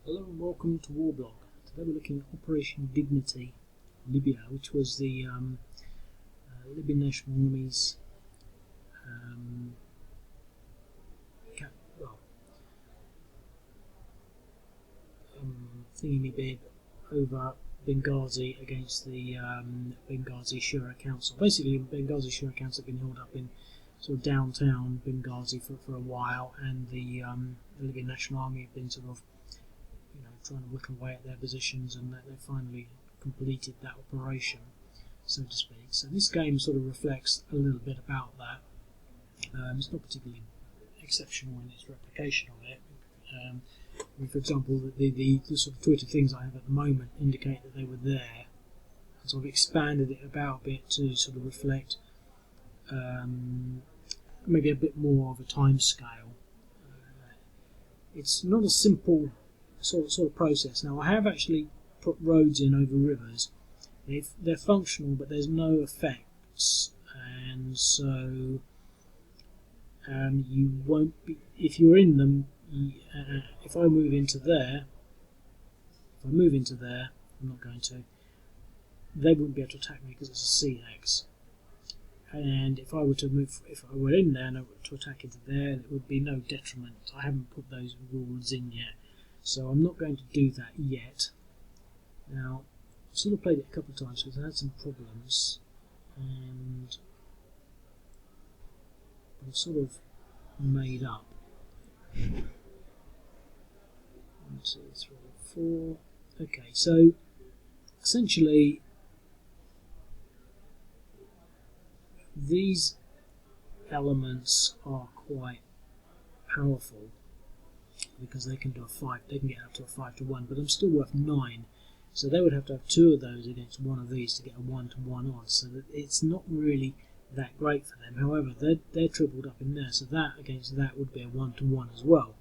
Hello and welcome to Warblog. Today we're looking at Operation Dignity, Libya, which was the Libyan National Army's thingy-me-bib over Benghazi against the Benghazi Shura Council. Basically, Benghazi Shura Council have been held up in sort of downtown Benghazi for a while, and the Libyan National Army have been sort of trying to whittle away at their positions, and they finally completed that operation, so to speak. So this game sort of reflects a little bit about that. It's not particularly exceptional in its replication of it. For example, the sort of Twitter things I have at the moment indicate that they were there, and sort of expanded it about a bit to sort of reflect maybe a bit more of a time scale. It's not a simple sort of process. Now, I have actually put roads in over rivers. They're functional, but there's no effects, and so you won't be, if you're in them. If I move into there, I'm not going to. They wouldn't be able to attack me because it's a sea hex. And if I were in there and I were to attack into there, it would be no detriment. I haven't put those rules in yet, so I'm not going to do that yet. Now, I've sort of played it a couple of times because I had some problems, and I've sort of made up. 1, 2, 3, 4. Okay, so essentially these elements are quite powerful because they can do they can get up to a 5-to-1, but I'm still worth 9, so they would have to have 2 of those against one of these to get a 1-to-1 odds, so that it's not really that great for them. However, they're tripled up in there, so that against that would be a 1-to-1 as well.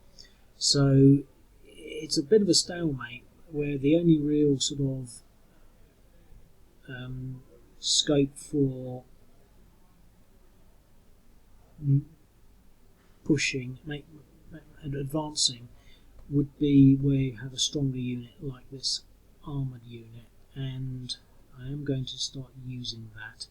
So it's a bit of a stalemate where the only real sort of scope for pushing and advancing would be where you have a stronger unit like this armoured unit, and I am going to start using that.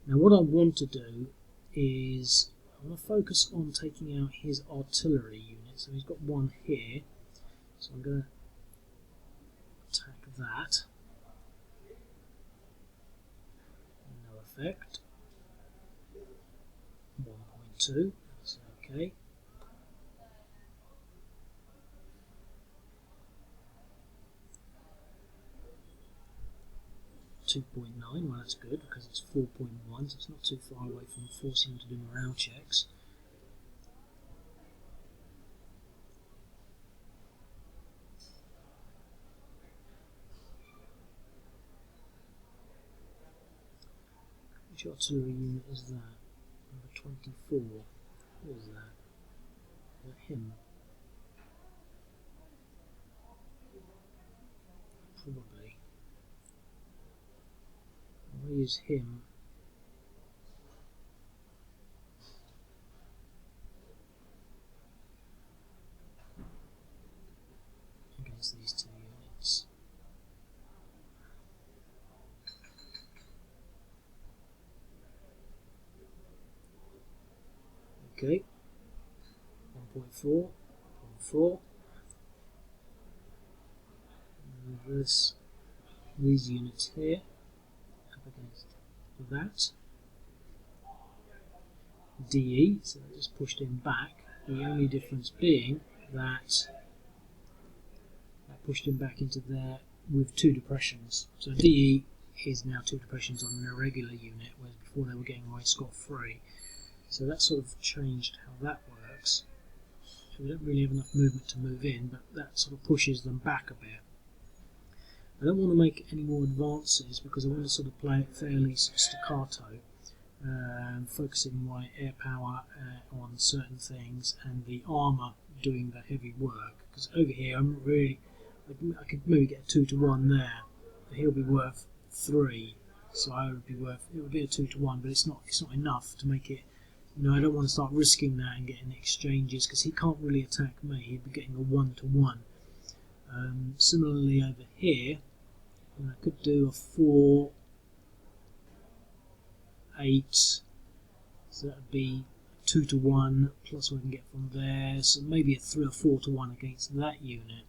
Now, what I want to do is I want to focus on taking out his artillery unit. So he's got one here, so I'm going to attack that. No effect. 1.2, that's okay. .9, well, that's good because it's 4.1, so it's not too far away from forcing him to do morale checks. Which artillery unit is that? Number 24. Who is that? Is that him? Probably. I'll use him against these 2 units. Okay, 1.4, 0.4. Reverse these units here against that. DE, so I just pushed him back, the only difference being that I pushed him back into there with 2 depressions. So DE is now 2 depressions on an irregular unit, whereas before they were getting away scot-free. So that sort of changed how that works. So we don't really have enough movement to move in, but that sort of pushes them back a bit. I don't want to make any more advances because I want to sort of play it fairly staccato, focusing my air power on certain things and the armour doing the heavy work. Because over here, I could maybe get a 2-to-1 there. He'll be worth 3, so it would be a 2-to-1, but it's not enough to make it. I don't want to start risking that and getting exchanges because he can't really attack me. He'd be getting a 1-to-1. Similarly over here, I could do a 4, 8, so that would be 2 to 1 plus what I can get from there, so maybe a 3 or 4 to 1 against that unit.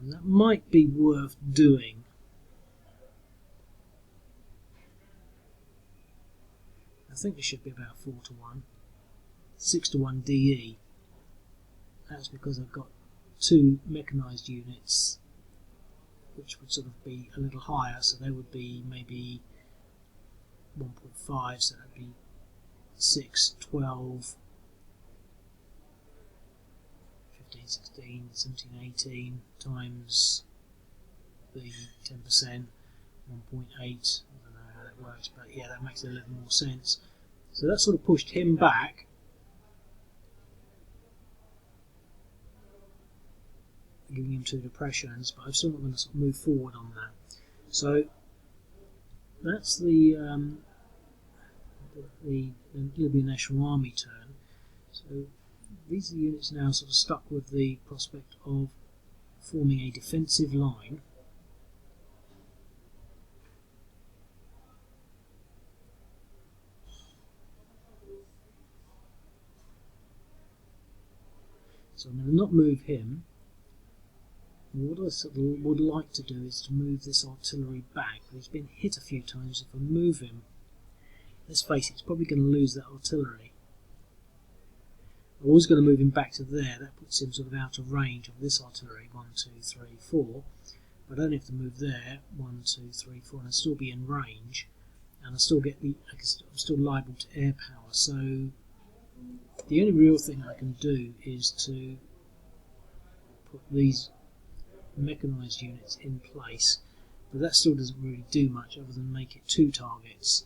That might be worth doing. I think it should be about 4 to 1. 6 to 1 DE. That's because I've got 2 mechanised units which would sort of be a little higher, so they would be maybe 1.5, so that would be 6, 12, 15, 16, 17, 18 times the 10%, 1.8. I don't know how that works, but yeah, that makes a little more sense. So that sort of pushed him back. Giving him 2 depressions, but I'm still not going to sort of move forward on that. So that's the Libyan National Army turn. So these are the units now sort of stuck with the prospect of forming a defensive line. So I'm going to not move him. What I sort of would like to do is to move this artillery back, but he's been hit a few times. If I move him, let's face it, he's probably going to lose that artillery. I was going to move him back to there. That puts him sort of out of range of this artillery. 1, 2, 3, 4. But I don't have to move there. 1, 2, 3, 4, and I'll still be in range, and I still get I'm still liable to air power. So the only real thing I can do is to put these mechanised units in place, but that still doesn't really do much other than make it 2 targets.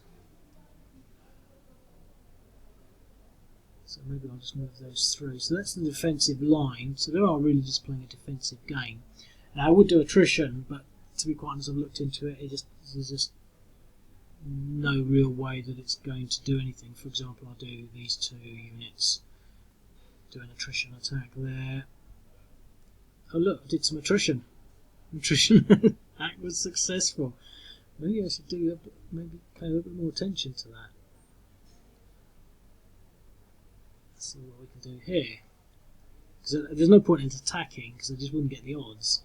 So maybe I'll just move those through. So that's the defensive line. So they are really just playing a defensive game. Now I would do attrition, but to be quite honest, I've looked into it. There's just no real way that it's going to do anything. For example, I'll do these 2 units, do an attrition attack there. Oh look, I did some attrition. Attrition attack was successful. Maybe I should maybe pay a little bit more attention to that. Let's see what we can do here. Because there's no point in attacking, because I just wouldn't get the odds.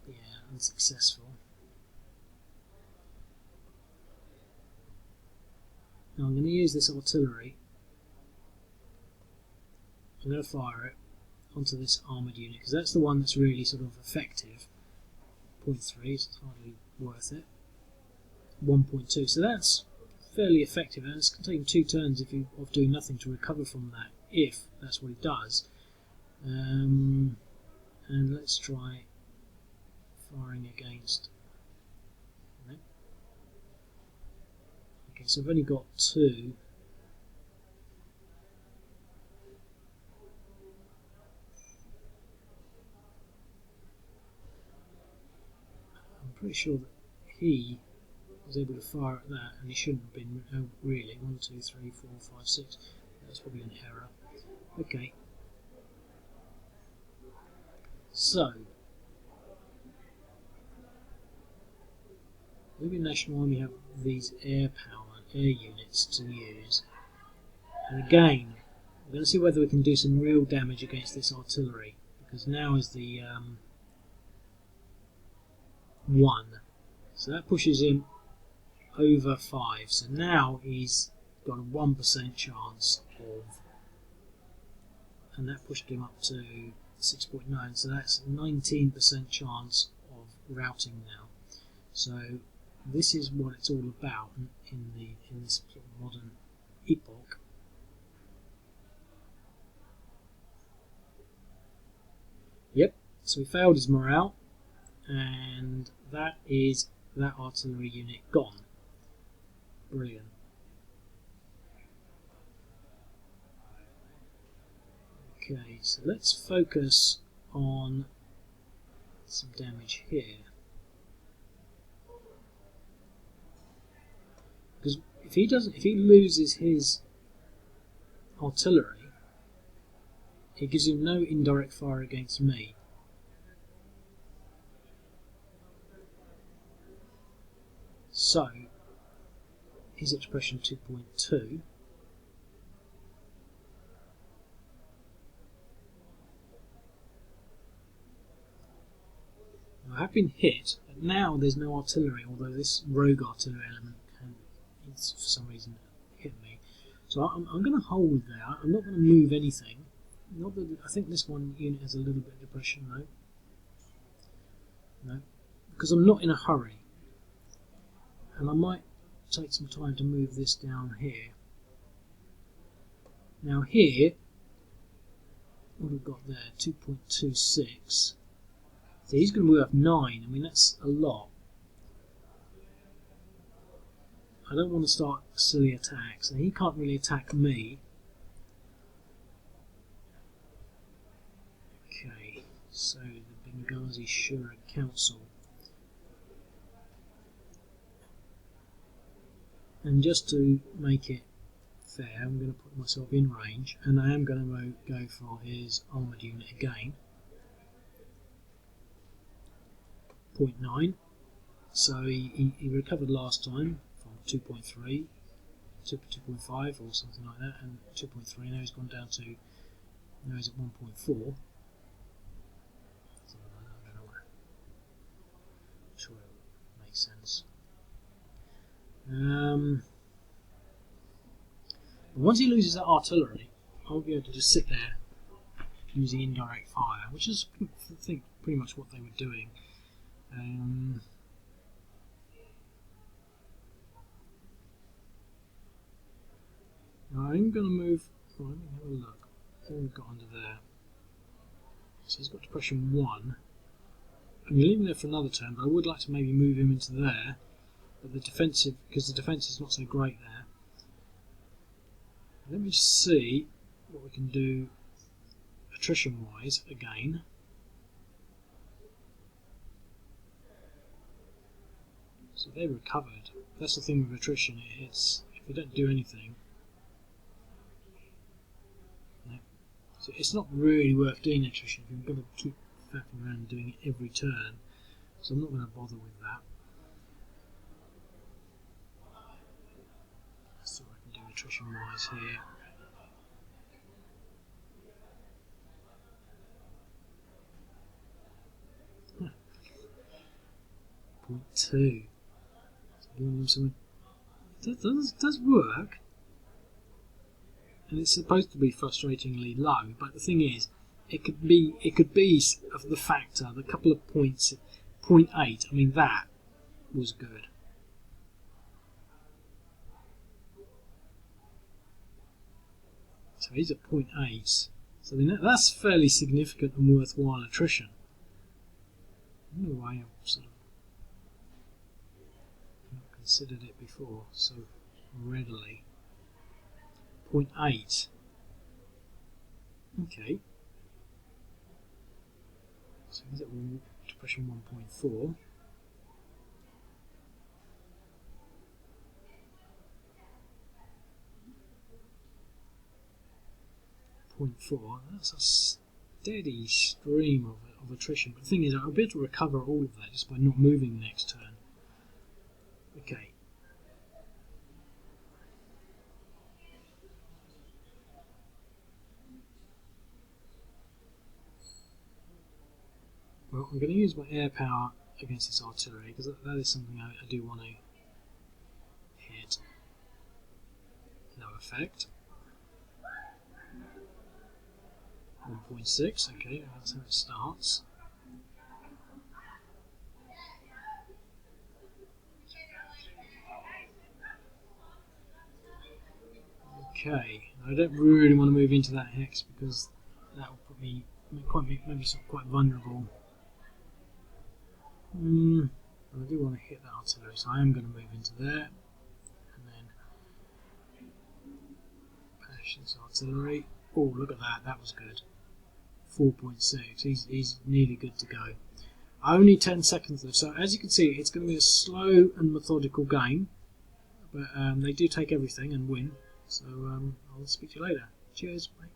Yeah, unsuccessful. Now I'm going to use this artillery. I'm going to fire it onto this armoured unit, because that's the one that's really sort of effective. 0.3, so it's hardly worth it. 1.2, so that's fairly effective, and it's going to take him 2 turns of doing nothing to recover from that, if that's what he does. And let's try firing against. No. Okay, so I've only got 2. I'm pretty sure that he was able to fire at that, and he shouldn't have been really. 1, 2, 3, 4, 5, 6. That's probably an error. Okay. So, the Libyan National Army have these air units to use, and again, we're going to see whether we can do some real damage against this artillery, because now is the 1, so that pushes him over 5. So now he's got a 1% chance of, and that pushed him up to 6.9. So that's 19% chance of routing now. So this is what it's all about in this sort of modern epoch. Yep. So he failed his morale, and that is that artillery unit gone. Brilliant. Okay, so let's focus on some damage here. Because if he loses his artillery, it gives him no indirect fire against me. So he's at depression 2.2. I have been hit, but now there's no artillery, although this rogue artillery element can, for some reason, hit me. So I'm going to hold there. I'm not going to move anything. Not that I think this one unit has a little bit of depression, no, because I'm not in a hurry, and I might take some time to move this down here. Now here, what have we got there? 2.26. So he's going to move up 9. I mean, that's a lot. I don't want to start silly attacks, and he can't really attack me. Okay, so the Benghazi Shura Council. And just to make it fair, I'm going to put myself in range, and I am going to go for his armoured unit again. 0.9. So he recovered last time from 2.3 to 2.5 or something like that, and 2.3. Now he's gone down to, now he's at 1.4. Something like that, I don't know. I'm sure it makes sense. But once he loses that artillery, I'll be able to just sit there using indirect fire, which is, I think, pretty much what they were doing. I'm going to move. Well, let me have a look. What we've got under there. So he's got depression 1. I'm leaving him there for another turn, but I would like to maybe move him into there. But the defensive, because the defence is not so great there. Let me just see what we can do attrition-wise again. So they recovered. That's the thing with attrition. It's if you don't do anything. No. So it's not really worth doing attrition. You've got to keep faffing around and doing it every turn. So I'm not going to bother with that. Let's see what I can do attrition-wise here. Point 2. It does work, and it's supposed to be frustratingly low. But the thing is, it could be of the factor, the couple of points, 0.8. I mean, that was good. So he's at 0.8. So I mean, that's fairly significant and worthwhile attrition. I don't know why I've sort of not considered it before so readily. 0.8. Okay. So he's at depression 1.4. That's a steady stream of attrition. But the thing is, I'll be able to recover all of that just by not moving next turn. Okay. Well, I'm going to use my air power against this artillery because that is something I do want to hit. No effect. 1.6, okay, that's how it starts. Okay, I don't really want to move into that hex because that will put me maybe quite vulnerable. I do want to hit that artillery, so I am going to move into there and then bash this artillery. Oh, look at that! That was good. 4.6. He's nearly good to go. Only 10 seconds left. So as you can see, it's going to be a slow and methodical game, but they do take everything and win. So I'll speak to you later. Cheers. Bye.